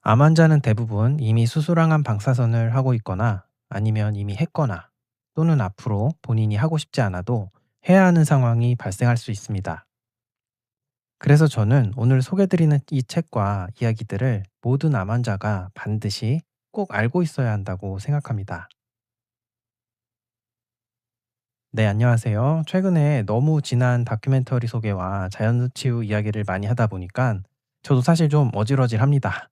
암 환자는 대부분 이미 수술항암 방사선을 하고 있거나 아니면 이미 했거나 또는 앞으로 본인이 하고 싶지 않아도 해야 하는 상황이 발생할 수 있습니다. 그래서 저는 오늘 소개드리는 이 책과 이야기들을 모든 암 환자가 반드시 꼭 알고 있어야 한다고 생각합니다. 네, 안녕하세요. 최근에 너무 진한 다큐멘터리 소개와 자연치유 이야기를 많이 하다 보니까 저도 사실 좀 어질어질합니다.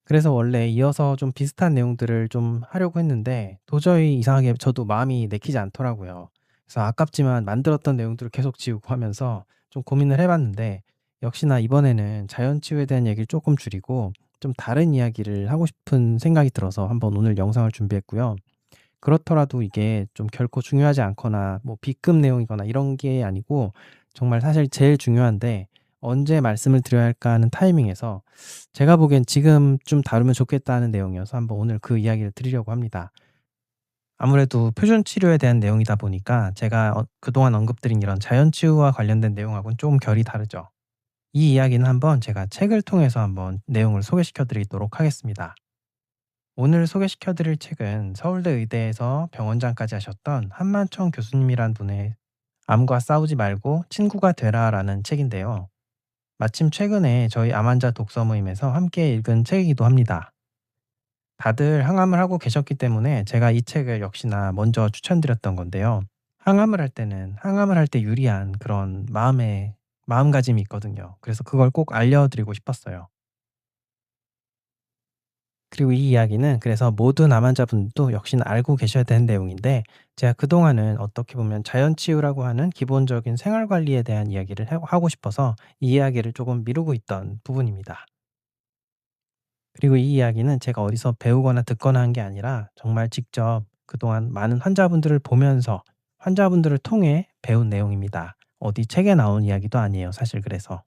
그래서 원래 이어서 좀 비슷한 내용들을 좀 하려고 했는데 도저히 이상하게 저도 마음이 내키지 않더라고요. 그래서 아깝지만 만들었던 내용들을 계속 지우고 하면서 좀 고민을 해 봤는데 역시나 이번에는 자연 치유에 대한 얘기를 조금 줄이고 좀 다른 이야기를 하고 싶은 생각이 들어서 한번 오늘 영상을 준비했고요. 그렇더라도 이게 좀 결코 중요하지 않거나 뭐 B급 내용이거나 이런 게 아니고 정말 사실 제일 중요한데 언제 말씀을 드려야 할까 하는 타이밍에서 제가 보기엔 지금 좀 다루면 좋겠다 하는 내용이어서 한번 오늘 그 이야기를 드리려고 합니다. 아무래도 표준 치료에 대한 내용이다 보니까 제가 그동안 언급드린 이런 자연 치유와 관련된 내용하고는 좀 결이 다르죠. 이 이야기는 한번 제가 책을 통해서 한번 내용을 소개시켜 드리도록 하겠습니다. 오늘 소개시켜 드릴 책은 서울대 의대에서 병원장까지 하셨던 한만총 교수님이란 분의 "암과 싸우지 말고 친구가 되라"라는 책인데요. 마침 최근에 저희 암 환자 독서 모임에서 함께 읽은 책이기도 합니다. 다들 항암을 하고 계셨기 때문에 제가 이 책을 역시나 먼저 추천드렸던 건데요. 항암을 할 때는 항암을 할 때 유리한 그런 마음가짐이 있거든요. 그래서 그걸 꼭 알려드리고 싶었어요. 그리고 이 이야기는 그래서 모든 암 환자분도 역시나 알고 계셔야 되는 내용인데 제가 그동안은 어떻게 보면 자연치유라고 하는 기본적인 생활 관리에 대한 이야기를 하고 싶어서 이 이야기를 조금 미루고 있던 부분입니다. 그리고 이 이야기는 제가 어디서 배우거나 듣거나 한 게 아니라 정말 직접 그동안 많은 환자분들을 보면서 환자분들을 통해 배운 내용입니다. 어디 책에 나온 이야기도 아니에요, 사실 그래서.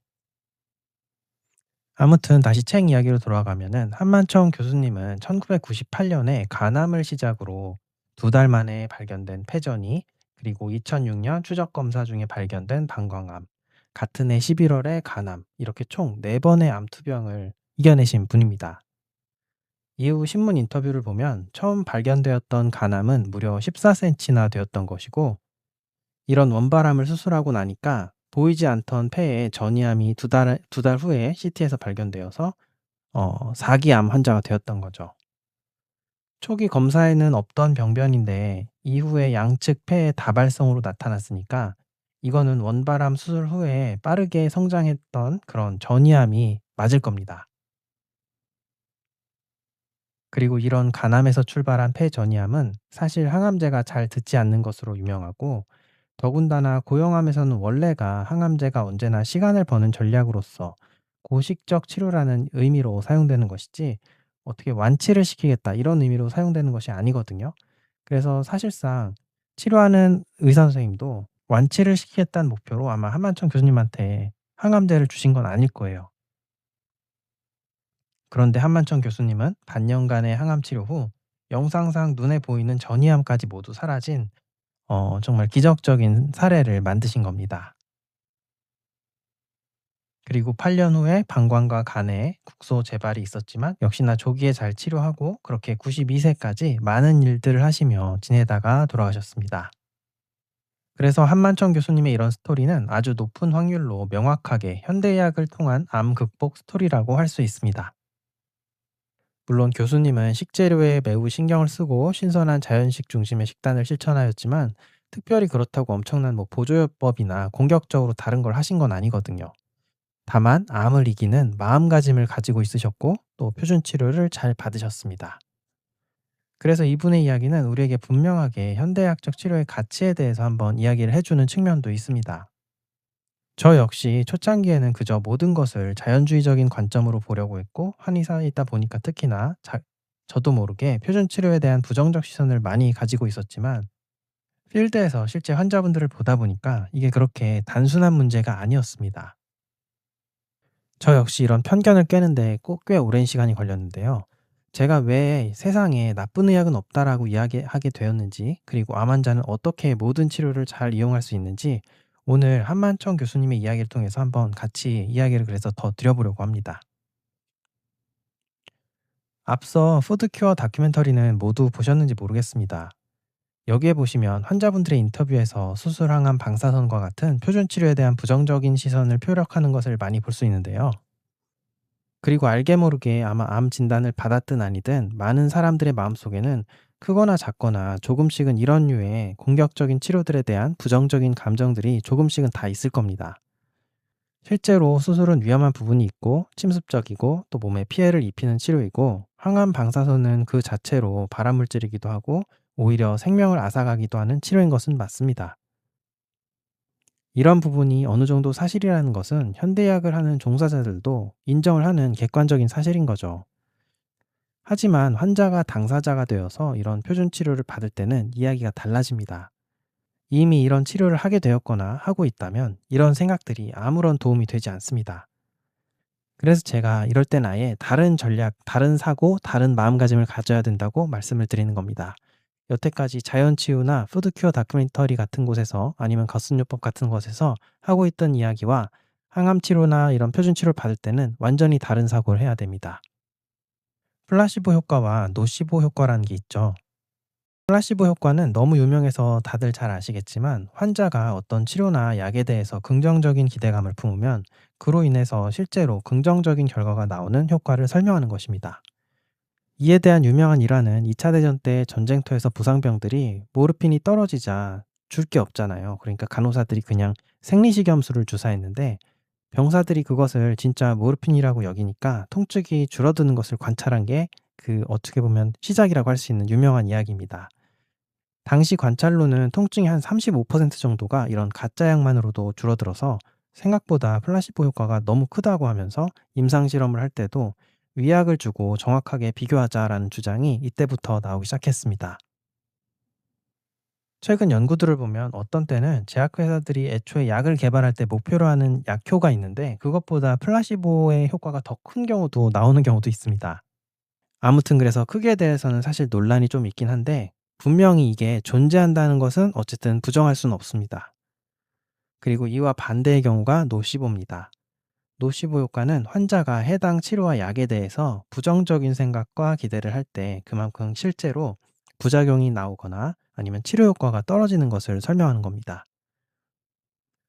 아무튼 다시 책 이야기로 돌아가면은 한만청 교수님은 1998 년에 간암을 시작으로 2달 만에 발견된 폐전이, 그리고 2006년 추적 검사 중에 발견된 방광암, 같은 해 11 월에 간암, 이렇게 총 4 번의 암 투병을 이겨내신 분입니다. 이후 신문 인터뷰를 보면 처음 발견되었던 간암은 무려 14cm나 되었던 것이고, 이런 원발암을 수술하고 나니까 보이지 않던 폐에 전이암이 2달 후에 CT에서 발견되어서 4기 암 환자가 되었던 거죠. 초기 검사에는 없던 병변인데 이후에 양측 폐의 다발성으로 나타났으니까 이거는 원발암 수술 후에 빠르게 성장했던 그런 전이암이 맞을 겁니다. 그리고 이런 간암에서 출발한 폐전이암은 사실 항암제가 잘 듣지 않는 것으로 유명하고, 더군다나 고형암에서는 원래가 항암제가 언제나 시간을 버는 전략으로서 고식적 치료라는 의미로 사용되는 것이지 어떻게 완치를 시키겠다 이런 의미로 사용되는 것이 아니거든요. 그래서 사실상 치료하는 의사 선생님도 완치를 시키겠다는 목표로 아마 한만천 교수님한테 항암제를 주신 건 아닐 거예요. 그런데 한만천 교수님은 반년간의 항암 치료 후 영상상 눈에 보이는 전이암까지 모두 사라진 정말 기적적인 사례를 만드신 겁니다. 그리고 8년 후에 방광과 간에 국소 재발이 있었지만 역시나 조기에 잘 치료하고 그렇게 92 세까지 많은 일들을 하시며 지내다가 돌아가셨습니다. 그래서 한만천 교수님의 이런 스토리는 아주 높은 확률로 명확하게 현대의학을 통한 암 극복 스토리라고 할 수 있습니다. 물론 교수님은 식재료에 매우 신경을 쓰고 신선한 자연식 중심의 식단을 실천하였지만 특별히 그렇다고 엄청난 뭐 보조요법이나 공격적으로 다른 걸 하신 건 아니거든요. 다만 암을 이기는 마음가짐을 가지고 있으셨고 또 표준 치료를 잘 받으셨습니다. 그래서 이분의 이야기는 우리에게 분명하게 현대의학적 치료의 가치에 대해서 한번 이야기를 해주는 측면도 있습니다. 저 역시 초창기에는 그저 모든 것을 자연주의적인 관점으로 보려고 했고 한의사이다 보니까 특히나 저도 모르게 표준 치료에 대한 부정적 시선을 많이 가지고 있었지만 필드에서 실제 환자분들을 보다 보니까 이게 그렇게 단순한 문제가 아니었습니다. 저 역시 이런 편견을 깨는데 꼭 꽤 오랜 시간이 걸렸는데요. 제가 왜 세상에 나쁜 의학은 없다라고 이야기하게 되었는지, 그리고 암 환자는 어떻게 모든 치료를 잘 이용할 수 있는지 오늘 한만청 교수님의 이야기를 통해서 한번 같이 이야기를 그래서 더 드려보려고 합니다. 앞서 푸드큐어 다큐멘터리는 모두 보셨는지 모르겠습니다. 여기에 보시면 환자분들의 인터뷰에서 수술 항암 방사선과 같은 표준 치료에 대한 부정적인 시선을 표력하는 것을 많이 볼 수 있는데요. 그리고 알게 모르게 아마 암 진단을 받았든 아니든 많은 사람들의 마음속에는 크거나 작거나 조금씩은 이런 류의 공격적인 치료들에 대한 부정적인 감정들이 조금씩은 다 있을 겁니다. 실제로 수술은 위험한 부분이 있고 침습적이고 또 몸에 피해를 입히는 치료이고, 항암 방사선은 그 자체로 발암물질이기도 하고 오히려 생명을 앗아가기도 하는 치료인 것은 맞습니다. 이런 부분이 어느 정도 사실이라는 것은 현대의학을 하는 종사자들도 인정을 하는 객관적인 사실인 거죠. 하지만 환자가 당사자가 되어서 이런 표준 치료를 받을 때는 이야기가 달라집니다. 이미 이런 치료를 하게 되었거나 하고 있다면 이런 생각들이 아무런 도움이 되지 않습니다. 그래서 제가 이럴 땐 아예 다른 전략, 다른 사고, 다른 마음가짐을 가져야 된다고 말씀을 드리는 겁니다. 여태까지 자연치유나 푸드큐어 다큐멘터리 같은 곳에서, 아니면 가순요법 같은 곳에서 하고 있던 이야기와 항암치료나 이런 표준치료를 받을 때는 완전히 다른 사고를 해야 됩니다. 플라시보 효과와 노시보 효과라는 게 있죠. 플라시보 효과는 너무 유명해서 다들 잘 아시겠지만, 환자가 어떤 치료나 약에 대해서 긍정적인 기대감을 품으면 그로 인해서 실제로 긍정적인 결과가 나오는 효과를 설명하는 것입니다. 이에 대한 유명한 일화는 2차 대전 때 전쟁터에서 부상병들이 모르핀이 떨어지자 줄 게 없잖아요. 그러니까 간호사들이 그냥 생리식염수를 주사했는데, 병사들이 그것을 진짜 모르핀이라고 여기니까 통증이 줄어드는 것을 관찰한 게, 그 어떻게 보면 시작이라고 할 수 있는 유명한 이야기입니다. 당시 관찰로는 통증이 한 35% 정도가 이런 가짜 약만으로도 줄어들어서 생각보다 플라시보 효과가 너무 크다고 하면서 임상 실험을 할 때도 위약을 주고 정확하게 비교하자라는 주장이 이때부터 나오기 시작했습니다. 최근 연구들을 보면 어떤 때는 제약회사들이 애초에 약을 개발할 때 목표로 하는 약효가 있는데, 그것보다 플라시보의 효과가 더 큰 경우도 나오는 경우도 있습니다. 아무튼 그래서 크기에 대해서는 사실 논란이 좀 있긴 한데, 분명히 이게 존재한다는 것은 어쨌든 부정할 수는 없습니다. 그리고 이와 반대의 경우가 노시보입니다. 노시보 효과는 환자가 해당 치료와 약에 대해서 부정적인 생각과 기대를 할 때 그만큼 실제로 부작용이 나오거나 아니면 치료 효과가 떨어지는 것을 설명하는 겁니다.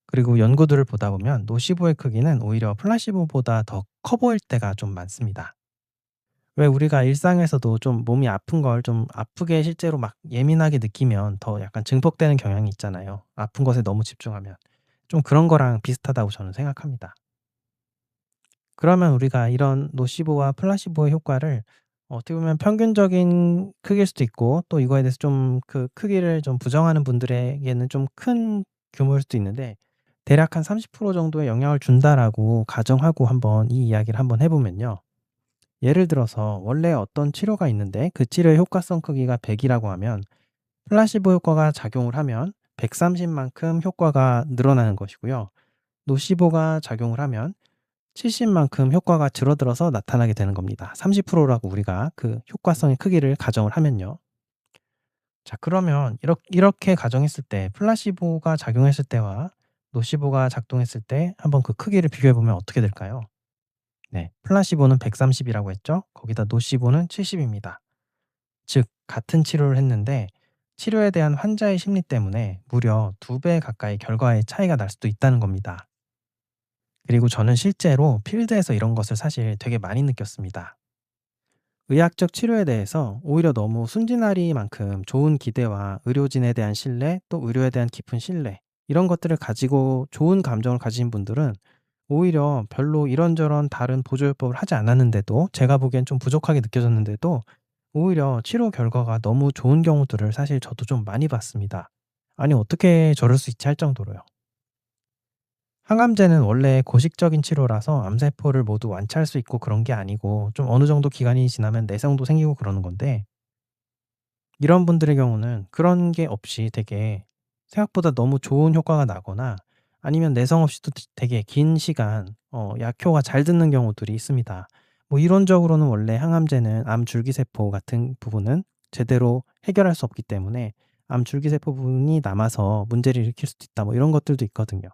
그리고 연구들을 보다 보면 노시보의 크기는 오히려 플라시보보다 더 커 보일 때가 좀 많습니다. 왜 우리가 일상에서도 좀 몸이 아픈 걸 좀 아프게 실제로 막 예민하게 느끼면 더 약간 증폭되는 경향이 있잖아요. 아픈 것에 너무 집중하면. 좀 그런 거랑 비슷하다고 저는 생각합니다. 그러면 우리가 이런 노시보와 플라시보의 효과를 어떻게 보면 평균적인 크기일 수도 있고, 또 이거에 대해서 좀 그 크기를 좀 부정하는 분들에게는 좀 큰 규모일 수도 있는데, 대략 한 30% 정도의 영향을 준다라고 가정하고 한번 이 이야기를 한번 해 보면요. 예를 들어서 원래 어떤 치료가 있는데 그 치료의 효과성 크기가 100 이라고 하면, 플라시보 효과가 작용을 하면 130 만큼 효과가 늘어나는 것이고요. 노시보가 작용을 하면 70 만큼 효과가 줄어들어서 나타나게 되는 겁니다. 30%라고 우리가 그 효과성의 크기를 가정을 하면요. 자, 그러면 이렇게 가정했을 때 플라시보가 작용했을 때와 노시보가 작동했을 때 한번 그 크기를 비교해 보면 어떻게 될까요? 네. 플라시보는 130 이라고 했죠. 거기다 노시보는 70 입니다. 즉 같은 치료를 했는데 치료에 대한 환자의 심리 때문에 무려 2배 가까이 결과의 차이가 날 수도 있다는 겁니다. 그리고 저는 실제로 필드에서 이런 것을 사실 되게 많이 느꼈습니다. 의학적 치료에 대해서 오히려 너무 순진하리만큼 좋은 기대와 의료진에 대한 신뢰, 또 의료에 대한 깊은 신뢰, 이런 것들을 가지고 좋은 감정을 가진 분들은 오히려 별로 이런저런 다른 보조요법을 하지 않았는데도, 제가 보기엔 좀 부족하게 느껴졌는데도 오히려 치료 결과가 너무 좋은 경우들을 사실 저도 좀 많이 봤습니다. 아니 어떻게 저럴 수 있지 할 정도로요. 항암제는 원래 고식적인 치료라서 암세포를 모두 완치할 수 있고 그런 게 아니고, 좀 어느 정도 기간이 지나면 내성도 생기고 그러는 건데, 이런 분들의 경우는 그런 게 없이 되게 생각보다 너무 좋은 효과가 나거나, 아니면 내성 없이도 되게 긴 시간 약효가 잘 듣는 경우들이 있습니다. 뭐 이론적으로는 원래 항암제는 암 줄기세포 같은 부분은 제대로 해결할 수 없기 때문에 암 줄기세포 부분이 남아서 문제를 일으킬 수도 있다, 뭐 이런 것들도 있거든요.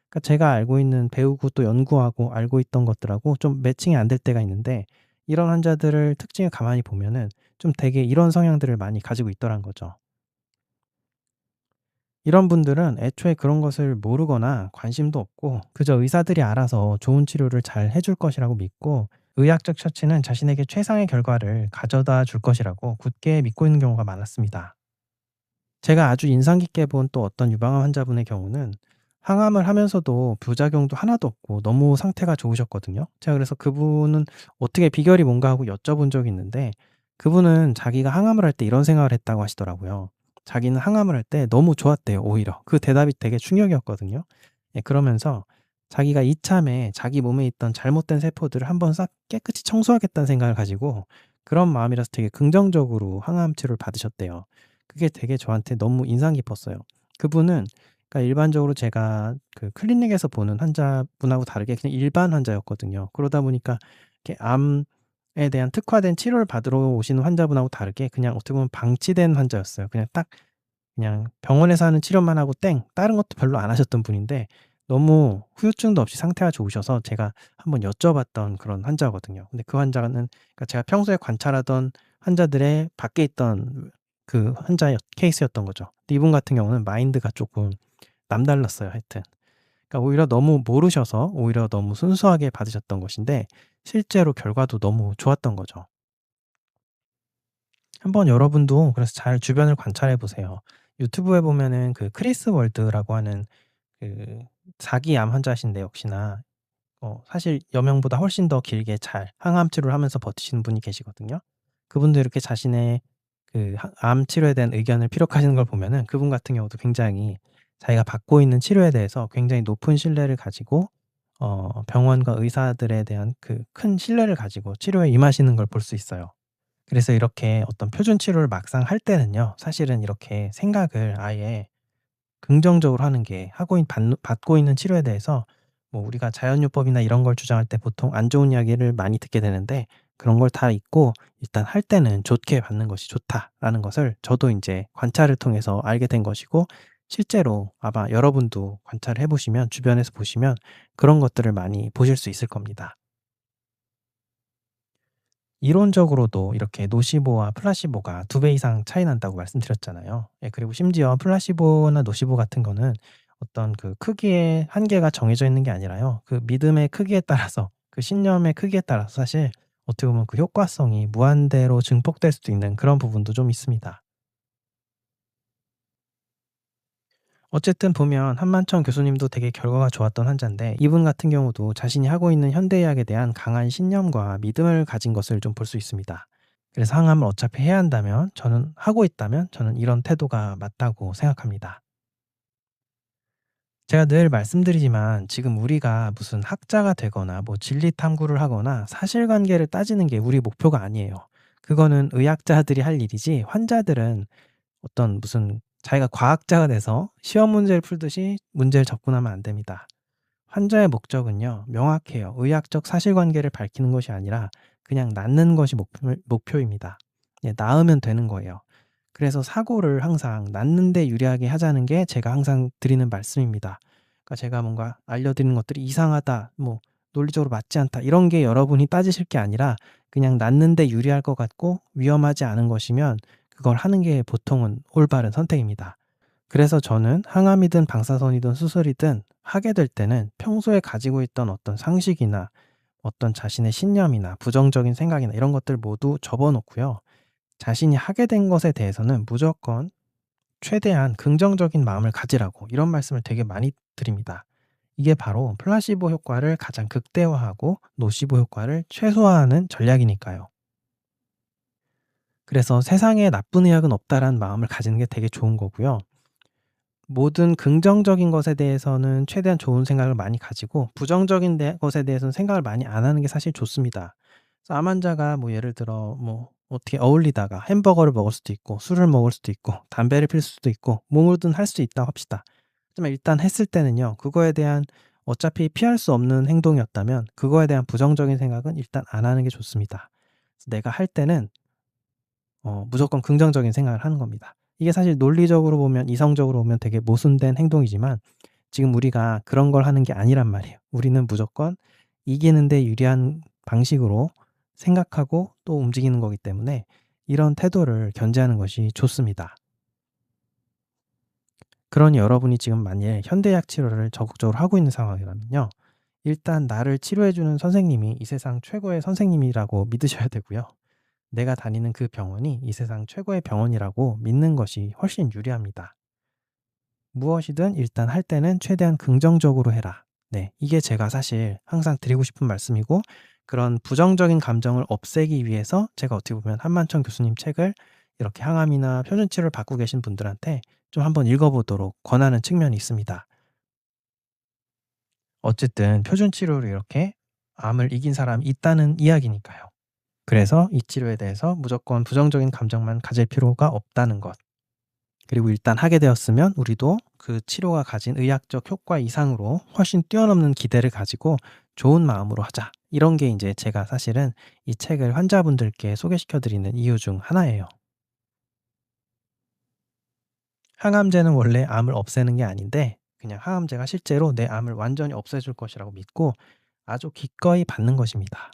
그러니까 제가 알고 있는, 배우고 또 연구하고 알고 있던 것들하고 좀 매칭이 안 될 때가 있는데, 이런 환자들을 특징을 가만히 보면은 좀 되게 이런 성향들을 많이 가지고 있더란 거죠. 이런 분들은 애초에 그런 것을 모르거나 관심도 없고 그저 의사들이 알아서 좋은 치료를 잘 해줄 것이라고 믿고 의학적 처치는 자신에게 최상의 결과를 가져다 줄 것이라고 굳게 믿고 있는 경우가 많았습니다. 제가 아주 인상 깊게 본 또 어떤 유방암 환자분의 경우는 항암을 하면서도 부작용도 하나도 없고 너무 상태가 좋으셨거든요. 제가 그래서 그분은 어떻게 비결이 뭔가 하고 여쭤본 적이 있는데 그분은 자기가 항암을 할 때 이런 생각을 했다고 하시더라고요. 자기는 항암을 할 때 너무 좋았대요 오히려. 그 대답이 되게 충격이었거든요. 예 그러면서 자기가 이참에 자기 몸에 있던 잘못된 세포들을 한번 싹 깨끗이 청소하겠다는 생각을 가지고 그런 마음이라서 되게 긍정적으로 항암 치료를 받으셨대요. 그게 되게 저한테 너무 인상 깊었어요. 그분은 그러니까 일반적으로 제가 그 클리닉에서 보는 환자분하고 다르게 그냥 일반 환자였거든요. 그러다 보니까 이렇게 암에 대한 특화된 치료를 받으러 오시는 환자분하고 다르게 그냥 어떻게 보면 방치된 환자였어요. 그냥 딱 그냥 병원에서 하는 치료만 하고 땡 다른 것도 별로 안 하셨던 분인데 너무 후유증도 없이 상태가 좋으셔서 제가 한번 여쭤봤던 그런 환자거든요. 근데 그 환자는 그러니까 제가 평소에 관찰하던 환자들의 밖에 있던 그 환자의 케이스였던 거죠. 근데 이분 같은 경우는 마인드가 쪼끔 남달랐어요 하여튼. 그러니까 오히려 너무 모르셔서 오히려 너무 순수하게 받으셨던 것인데 실제로 결과도 너무 좋았던 거죠. 한번 여러분도 그래서 잘 주변을 관찰해 보세요. 유튜브에 보면은 그 크리스 월드라고 하는 그 자기 암 환자신데 역시나 사실 여명보다 훨씬 더 길게 잘 항암 치료를 하면서 버티시는 분이 계시거든요. 그분도 이렇게 자신의 그 암 치료에 대한 의견을 피력하시는 걸 보면은 그분 같은 경우도 굉장히 자기가 받고 있는 치료에 대해서 굉장히 높은 신뢰를 가지고 병원과 의사들에 대한 그 큰 신뢰를 가지고 치료에 임하시는 걸 볼 수 있어요. 그래서 이렇게 어떤 표준 치료를 막상 할 때는요. 사실은 이렇게 생각을 아예 긍정적으로 하는 게 하고 있 받 받고 있는 치료에 대해서 뭐 우리가 자연요법이나 이런 걸 주장할 때 보통 안 좋은 이야기를 많이 듣게 되는데 그런 걸 다 잊고 일단 할 때는 좋게 받는 것이 좋다라는 것을 저도 인제 관찰을 통해서 알게 된 것이고 실제로 아마 여러분도 관찰을 해 보시면 주변에서 보시면 그런 것들을 많이 보실 수 있을 겁니다. 이론적으로도 이렇게 노시보와 플라시보가 2배 이상 차이 난다고 말씀드렸잖아요. 예 그리고 심지어 플라시보나 노시보 같은 거는 어떤 그 크기의 한계가 정해져 있는 게 아니라요. 그 믿음의 크기에 따라서 그 신념의 크기에 따라서 사실 어떻게 보면 그 효과성이 무한대로 증폭될 수도 있는 그런 부분도 좀 있습니다. 어쨌든 보면 한만천 교수님도 되게 결과가 좋았던 환자인데 이분 같은 경우도 자신이 하고 있는 현대의학에 대한 강한 신념과 믿음을 가진 것을 좀 볼 수 있습니다. 그래서 항암을 어차피 해야 한다면 저는 하고 있다면 저는 이런 태도가 맞다고 생각합니다. 제가 늘 말씀드리지만 지금 우리가 무슨 학자가 되거나 뭐 진리 탐구를 하거나 사실관계를 따지는 게 우리 목표가 아니에요. 그거는 의학자들이 할 일이지 환자들은 어떤 무슨 자기가 과학자가 돼서 시험 문제를 풀듯이 문제를 접근하면 안 됩니다. 환자의 목적은요, 명확해요. 의학적 사실관계를 밝히는 것이 아니라 그냥 낫는 것이 목표입니다. 예, 나으면 되는 거예요. 그래서 사고를 항상 낫는 데 유리하게 하자는 게 제가 항상 드리는 말씀입니다. 그러니까 제가 뭔가 알려드리는 것들이 이상하다, 뭐 논리적으로 맞지 않다, 이런 게 여러분이 따지실 게 아니라 그냥 낫는 데 유리할 것 같고 위험하지 않은 것이면 그걸 하는 게 보통은 올바른 선택입니다. 그래서 저는 항암이든 방사선이든 수술이든 하게 될 때는 평소에 가지고 있던 어떤 상식이나 어떤 자신의 신념이나 부정적인 생각이나 이런 것들 모두 접어 놓고요. 자신이 하게 된 것에 대해서는 무조건 최대한 긍정적인 마음을 가지라고 이런 말씀을 되게 많이 드립니다. 이게 바로 플라시보 효과를 가장 극대화하고 노시보 효과를 최소화하는 전략이니까요. 그래서 '세상에 나쁜 의학은 없다.'라는 마음을 가지는 게 되게 좋은 거고요. 모든 긍정적인 것에 대해서는 최대한 좋은 생각을 많이 가지고 부정적인 것에 대해서는 생각을 많이 안 하는 게 사실 좋습니다. 그래서 암 환자가 뭐 예를 들어 뭐 어떻게 어울리다가 햄버거를 먹을 수도 있고 술을 먹을 수도 있고 담배를 필 수도 있고 뭐든 할 수 있다고 합시다. 하지만 일단 했을 때는요. 그거에 대한 어차피 피할 수 없는 행동이었다면 그거에 대한 부정적인 생각은 일단 안 하는 게 좋습니다. 그래서 내가 할 때는 무조건 긍정적인 생각을 하는 겁니다. 이게 사실 논리적으로 보면 이성적으로 보면 되게 모순된 행동이지만 지금 우리가 그런 걸 하는 게 아니란 말이에요. 우리는 무조건 이기는 데 유리한 방식으로 생각하고 또 움직이는 거기 때문에 이런 태도를 견제하는 것이 좋습니다. 그러니 여러분이 지금 만일 현대의학 치료를 적극적으로 하고 있는 상황이라면요. 일단 나를 치료해 주는 선생님이 이 세상 최고의 선생님이라고 믿으셔야 되고요. 내가 다니는 그 병원이 이 세상 최고의 병원이라고 믿는 것이 훨씬 유리합니다. 무엇이든 일단 할 때는 최대한 긍정적으로 해라. 네, 이게 제가 사실 항상 드리고 싶은 말씀이고, 그런 부정적인 감정을 없애기 위해서 제가 어떻게 보면 한만천 교수님 책을 이렇게 항암이나 표준 치료를 받고 계신 분들한테 좀 한번 읽어보도록 권하는 측면이 있습니다. 어쨌든 표준 치료로 이렇게 암을 이긴 사람이 있다는 이야기니까요. 그래서 이 치료에 대해서 무조건 부정적인 감정만 가질 필요가 없다는 것. 그리고 일단 하게 되었으면 우리도 그 치료가 가진 의학적 효과 이상으로 훨씬 뛰어넘는 기대를 가지고 좋은 마음으로 하자. 이런 게 이제 제가 사실은 이 책을 환자분들께 소개시켜 드리는 이유 중 하나예요. 항암제는 원래 암을 없애는 게 아닌데 그냥 항암제가 실제로 내 암을 완전히 없애줄 것이라고 믿고 아주 기꺼이 받는 것입니다.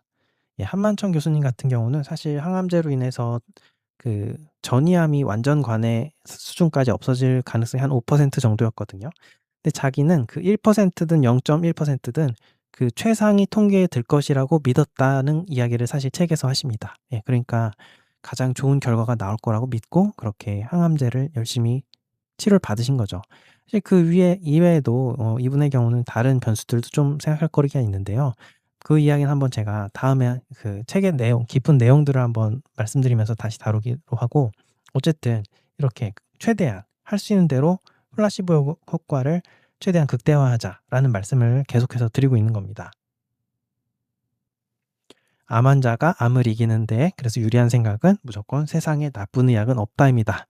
예, 한만천 교수님 같은 경우는 사실 항암제로 인해서 그 전이암이 완전 관해 수준까지 없어질 가능성이 한 5% 정도였거든요. 근데 자기는 그 1%든 0.1%든 그 최상위 통계에 들 것이라고 믿었다는 이야기를 사실 책에서 하십니다. 예, 그러니까 가장 좋은 결과가 나올 거라고 믿고 그렇게 항암제를 열심히 치료를 받으신 거죠. 사실 그 위에 이외에도 이분의 경우는 다른 변수들도 좀 생각할 거리가 있는데요. 그 이야기는 한번 제가 다음에 그 책의 내용 깊은 내용들을 한번 말씀드리면서 다시 다루기로 하고, 어쨌든 이렇게 최대한 할 수 있는 대로 플라시보 효과를 최대한 극대화하자라는 말씀을 계속해서 드리고 있는 겁니다. 암 환자가 암을 이기는 데 그래서 유리한 생각은 무조건 세상에 나쁜 의학은 없다입니다.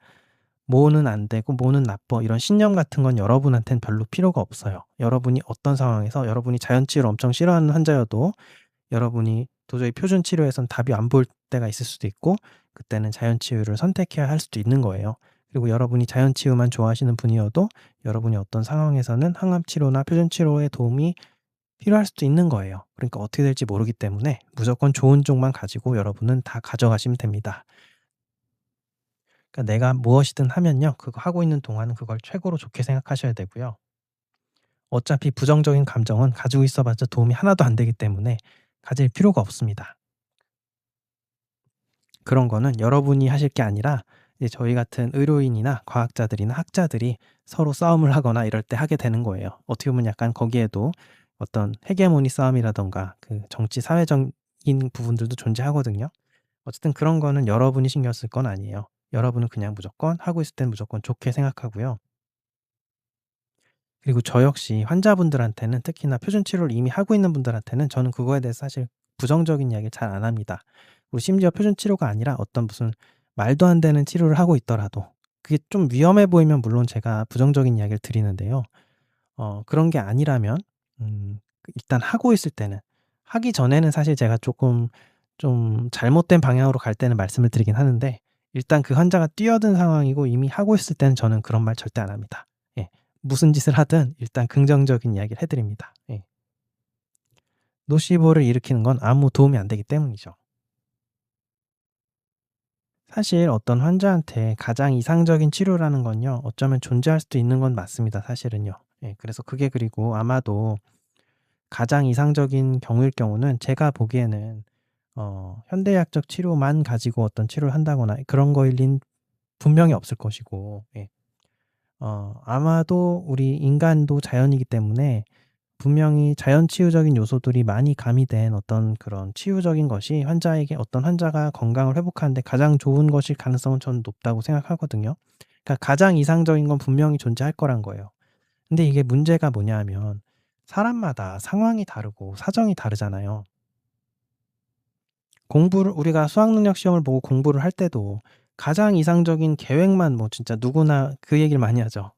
뭐는 안 되고 뭐는 나빠 이런 신념 같은 건 여러분한테는 별로 필요가 없어요. 여러분이 어떤 상황에서 여러분이 자연치유를 엄청 싫어하는 환자여도 여러분이 도저히 표준 치료에선 답이 안 보일 때가 있을 수도 있고 그때는 자연치유를 선택해야 할 수도 있는 거예요. 그리고 여러분이 자연치유만 좋아하시는 분이어도 여러분이 어떤 상황에서는 항암치료나 표준치료의 도움이 필요할 수도 있는 거예요. 그러니까 어떻게 될지 모르기 때문에 무조건 좋은 쪽만 가지고 여러분은 다 가져가시면 됩니다. 그러니까 내가 무엇이든 하면요. 그거 하고 있는 동안은 그걸 최고로 좋게 생각하셔야 되고요. 어차피 부정적인 감정은 가지고 있어 봤자 도움이 하나도 안 되기 때문에 가질 필요가 없습니다. 그런 거는 여러분이 하실 게 아니라 이제 저희 같은 의료인이나 과학자들이나 학자들이 서로 싸움을 하거나 이럴 때 하게 되는 거예요. 어떻게 보면 약간 거기에도 어떤 헤게모니 싸움이라든가 그 정치 사회적인 부분들도 존재하거든요. 어쨌든 그런 거는 여러분이 신경 쓸 건 아니에요. 여러분은 그냥 무조건 하고 있을 땐 무조건 좋게 생각하고요. 그리고 저 역시 환자분들한테는 특히나 표준 치료를 이미 하고 있는 분들한테는 저는 그거에 대해서 사실 부정적인 이야기를 잘 안 합니다. 그리고 심지어 표준 치료가 아니라 어떤 무슨 말도 안 되는 치료를 하고 있더라도 그게 좀 위험해 보이면 물론 제가 부정적인 이야기를 드리는데요. 그런 게 아니라면 일단 하고 있을 때는, 하기 전에는 사실 제가 조금 좀 잘못된 방향으로 갈 때는 말씀을 드리긴 하는데 일단 그 환자가 뛰어든 상황이고 이미 하고 있을 때는 저는 그런 말 절대 안 합니다. 예. 무슨 짓을 하든 일단 긍정적인 이야기를 해 드립니다. 예. 노시보를 일으키는 건 아무 도움이 안 되기 때문이죠. 사실 어떤 환자한테 가장 이상적인 치료라는 건요. 어쩌면 존재할 수도 있는 건 맞습니다, 사실은요. 예. 그래서 그게 그리고 아마도 가장 이상적인 경우일 경우는 제가 보기에는 현대의학적 치료만 가지고 어떤 치료를 한다거나 그런 거일 린 분명히 없을 것이고, 예. 아마도 우리 인간도 자연이기 때문에 분명히 자연 치유적인 요소들이 많이 가미된 어떤 그런 치유적인 것이 환자에게, 어떤 환자가 건강을 회복하는 데 가장 좋은 것일 가능성은 저는 높다고 생각하거든요. 그러니까 가장 이상적인 건 분명히 존재할 거란 거예요. 근데 이게 문제가 뭐냐 하면 사람마다 상황이 다르고 사정이 다르잖아요. 공부를 우리가 수학 능력 시험을 보고 공부를 할 때도 가장 이상적인 계획만, 뭐 진짜 누구나 그 얘기를 많이 하죠.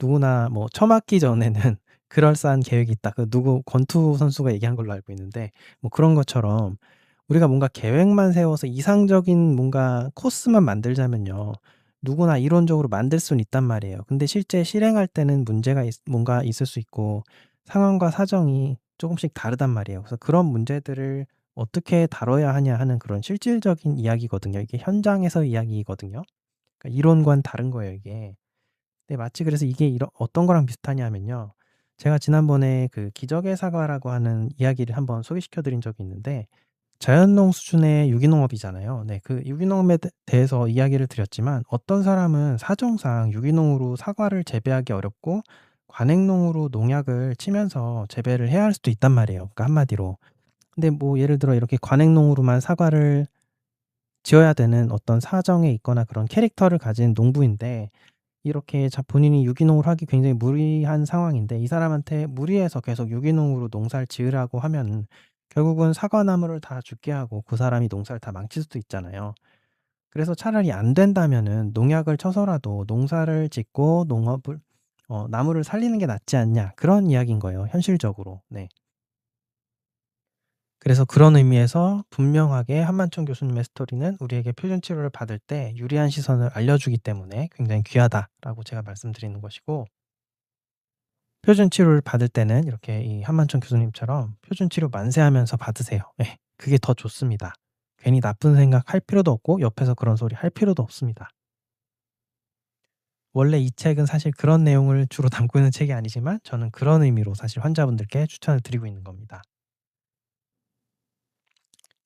누구나 뭐 처 맞기 전에는 그럴싸한 계획이 있다. 그 누구 권투 선수가 얘기한 걸로 알고 있는데, 뭐 그런 것처럼 우리가 뭔가 계획만 세워서 이상적인 뭔가 코스만 만들자면요. 누구나 이론적으로 만들 수는 있단 말이에요. 근데 실제 실행할 때는 문제가 뭔가 있을 수 있고 상황과 사정이 조금씩 다르단 말이에요. 그래서 그런 문제들을 어떻게 다뤄야 하냐 하는 그런 실질적인 이야기거든요. 이게 현장에서 이야기거든요. 그러니까 이론과는 다른 거예요 이게. 네 마치 그래서 이게 이런 어떤 거랑 비슷하냐면요. 제가 지난번에 그 기적의 사과라고 하는 이야기를 한번 소개시켜 드린 적이 있는데 자연농 수준의 유기농업이잖아요. 네 그 유기농업에 대해서 이야기를 드렸지만 어떤 사람은 사정상 유기농으로 사과를 재배하기 어렵고 관행농으로 농약을 치면서 재배를 해야 할 수도 있단 말이에요. 그러니까 한마디로. 근데 뭐 예를 들어 이렇게 관행농으로만 사과를 지어야 되는 어떤 사정에 있거나 그런 캐릭터를 가진 농부인데 이렇게 본인이 유기농을 하기 굉장히 무리한 상황인데 이 사람한테 무리해서 계속 유기농으로 농사를 지으라고 하면 결국은 사과나무를 다 죽게 하고 그 사람이 농사를 다 망칠 수도 있잖아요. 그래서 차라리 안 된다면은 농약을 쳐서라도 농사를 짓고 농업을 나무를 살리는 게 낫지 않냐 그런 이야기인 거예요 현실적으로. 네. 그래서 그런 의미에서 분명하게 한만총 교수님의 스토리는 우리에게 표준 치료를 받을 때 유리한 시선을 알려주기 때문에 굉장히 귀하다라고 제가 말씀드리는 것이고 표준 치료를 받을 때는 이렇게 이 한만총 교수님처럼 표준 치료 만세하면서 받으세요. 예. 그게 더 좋습니다. 괜히 나쁜 생각할 필요도 없고 옆에서 그런 소리 할 필요도 없습니다. 원래 이 책은 사실 그런 내용을 주로 담고 있는 책이 아니지만 저는 그런 의미로 사실 환자분들께 추천을 드리고 있는 겁니다.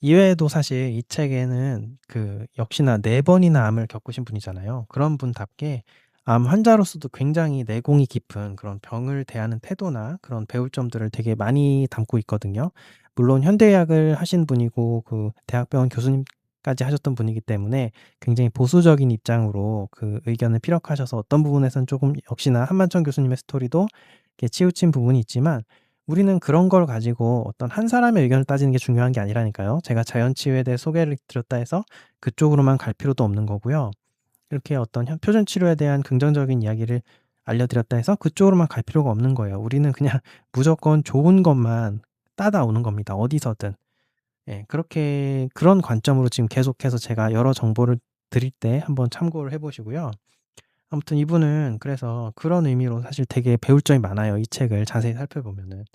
이외에도 사실 이 책에는 그 역시나 4 번이나 암을 겪으신 분이잖아요. 그런 분답게 암 환자로서도 굉장히 내공이 깊은 그런 병을 대하는 태도나 그런 배울 점들을 되게 많이 담고 있거든요. 물론 현대의학을 하신 분이고 그 대학병원 교수님까지 하셨던 분이기 때문에 굉장히 보수적인 입장으로 그 의견을 피력하셔서 어떤 부분에서는 조금 역시나 한만천 교수님의 스토리도 이렇게 치우친 부분이 있지만 우리는 그런 걸 가지고 어떤 한 사람의 의견을 따지는 게 중요한 게 아니라니까요. 제가 자연치유에 대해 소개를 드렸다 해서 그쪽으로만 갈 필요도 없는 거고요. 이렇게 어떤 표준 치료에 대한 긍정적인 이야기를 알려드렸다 해서 그쪽으로만 갈 필요가 없는 거예요. 우리는 그냥 무조건 좋은 것만 따다오는 겁니다, 어디서든. 예, 그렇게 그런 관점으로 지금 계속해서 제가 여러 정보를 드릴 때 한번 참고를 해 보시고요. 아무튼 이분은 그래서 그런 의미로 사실 되게 배울 점이 많아요, 이 책을 자세히 살펴보면은.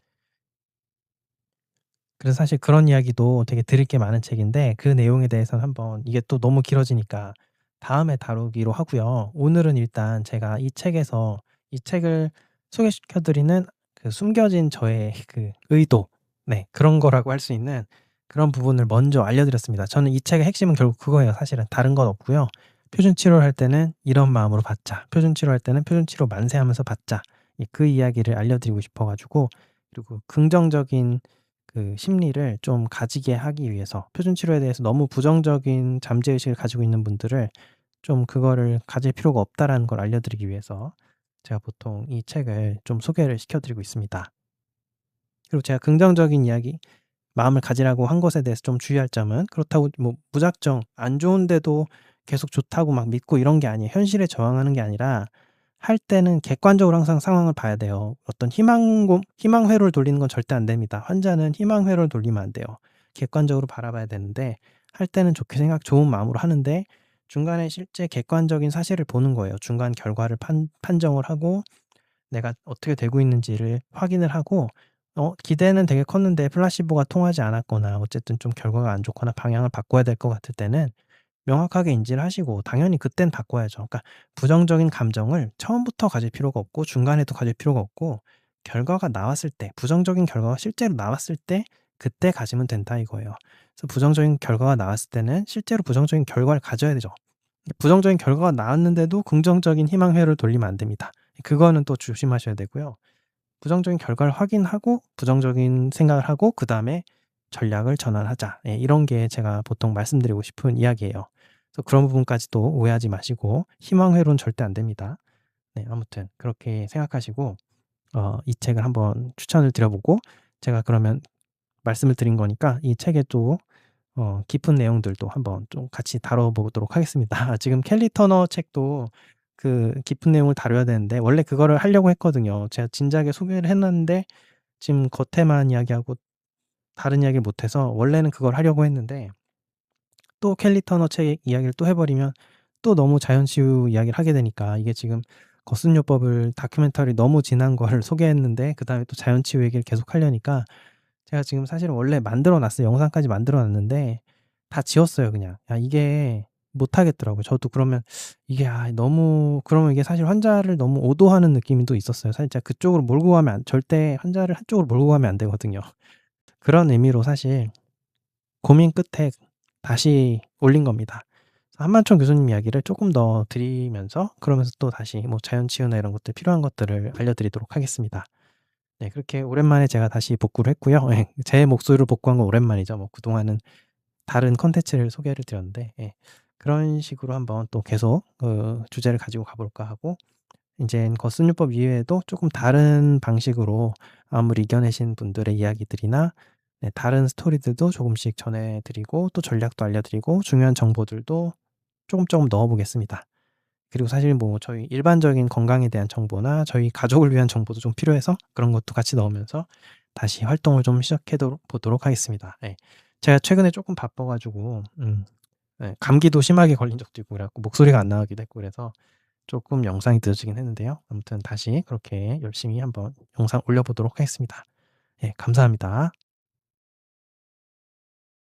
그래서 사실 그런 이야기도 되게 드릴 게 많은 책인데 그 내용에 대해서는 한번 이게 또 너무 길어지니까 다음에 다루기로 하고요. 오늘은 일단 제가 이 책에서 이 책을 소개시켜 드리는 그 숨겨진 저의 그 의도 네 그런 거라고 할 수 있는 그런 부분을 먼저 알려드렸습니다. 저는 이 책의 핵심은 결국 그거예요 사실은. 다른 건 없고요. "표준 치료를 할 때는 이런 마음으로 받자. 표준 치료할 때는 표준 치료 만세하면서 받자." 그 이야기를 알려드리고 싶어 가지고 그리고 긍정적인 그 심리를 좀 가지게 하기 위해서 표준 치료에 대해서 너무 부정적인 잠재 의식을 가지고 있는 분들을 좀 그거를 가질 필요가 없다라는 걸 알려드리기 위해서 제가 보통 이 책을 좀 소개를 시켜 드리고 있습니다. 그리고 제가 긍정적인 이야기 마음을 가지라고 한 것에 대해서 좀 주의할 점은 그렇다고 뭐 무작정 안 좋은데도 계속 좋다고 막 믿고 이런 게 아니에요. 현실에 저항하는 게 아니라 할 때는 객관적으로 항상 상황을 봐야 돼요. 어떤 희망 회로를 돌리는 건 절대 안 됩니다. 환자는 희망 회로를 돌리면 안 돼요. 객관적으로 바라봐야 되는데 할 때는 좋게 좋은 마음으로 하는데 중간에 실제 객관적인 사실을 보는 거예요. 중간 결과를 판정을 하고 내가 어떻게 되고 있는지를 확인을 하고 기대는 되게 컸는데 플라시보가 통하지 않았거나 어쨌든 좀 결과가 안 좋거나 방향을 바꿔야 될 것 같을 때는 명확하게 인지를 하시고 당연히 그땐 바꿔야죠. 그러니까 부정적인 감정을 처음부터 가질 필요가 없고 중간에도 가질 필요가 없고 결과가 나왔을 때 부정적인 결과가 실제로 나왔을 때 그때 가지면 된다 이거예요. 그래서 부정적인 결과가 나왔을 때는 실제로 부정적인 결과를 가져야 되죠. 부정적인 결과가 나왔는데도 긍정적인 희망 회로를 돌리면 안 됩니다. 그거는 또 조심하셔야 되고요. 부정적인 결과를 확인하고 부정적인 생각을 하고 그다음에 전략을 전환하자. 예 이런 게 제가 보통 말씀드리고 싶은 이야기예요. 그래서 그런 부분까지도 오해하지 마시고 희망 회로는 절대 안 됩니다. 네 아무튼 그렇게 생각하시고 이 책을 한번 추천을 드려 보고 제가 그러면 말씀을 드린 거니까 이 책의 또 깊은 내용들도 한번 좀 같이 다뤄 보도록 하겠습니다. 지금 켈리 터너 책도 그 깊은 내용을 다뤄야 되는데 원래 그거를 하려고 했거든요. 제가 진작에 소개를 해 놨는데 지금 겉에만 이야기하고 다른 이야기를 못 해서 원래는 그걸 하려고 했는데 또 켈리 터너 책 이야기를 또 해 버리면 또 너무 자연치유 이야기를 하게 되니까 이게 지금 거순요법을 다큐멘터리 너무 지난 거를 소개했는데 그다음에 또 자연치유 얘기를 계속 하려니까 제가 지금 사실은 원래 만들어 놨어요. 영상까지 만들어 놨는데 다 지웠어요 그냥. 이게 못 하겠더라고요. 저도 그러면 이게 너무 그러면 이게 사실 환자를 너무 오도하는 느낌이 또 있었어요. 살짝 그쪽으로 몰고 가면 절대 환자를 한쪽으로 몰고 가면 안 되거든요. 그런 의미로 사실 고민 끝에 다시 올린 겁니다. 한만총 교수님 이야기를 조금 더 드리면서 그러면서 또 다시 뭐 자연 치유나 이런 것들 필요한 것들을 알려드리도록 하겠습니다. 네, 그렇게 오랜만에 제가 다시 복구를 했고요. 예. 제 목소리로 복구한 건 오랜만이죠. 뭐 그동안은 다른 콘텐츠를 소개를 드렸는데 그런 식으로 한번 또 계속 주제를 가지고 가 볼까 하고 인젠 거스윤법 이외에도 조금 다른 방식으로 안무를 이겨내신 분들의 이야기들이나 네, 다른 스토리들도 조금씩 전해 드리고 또 전략도 알려 드리고 중요한 정보들도 조금 넣어 보겠습니다. 그리고 사실 뭐 저희 일반적인 건강에 대한 정보나 저희 가족을 위한 정보도 좀 필요해서 그런 것도 같이 넣으면서 다시 활동을 좀 시작해 보도록 하겠습니다. 예. 제가 최근에 조금 바빠 가지고 예, 감기도 심하게 걸린 적도 있고 그래 갖고 목소리가 안 나가기도 했고 그래서 조금 영상이 늦어지긴 했는데요. 아무튼 다시 그렇게 열심히 한번 영상 올려 보도록 하겠습니다. 예, 감사합니다.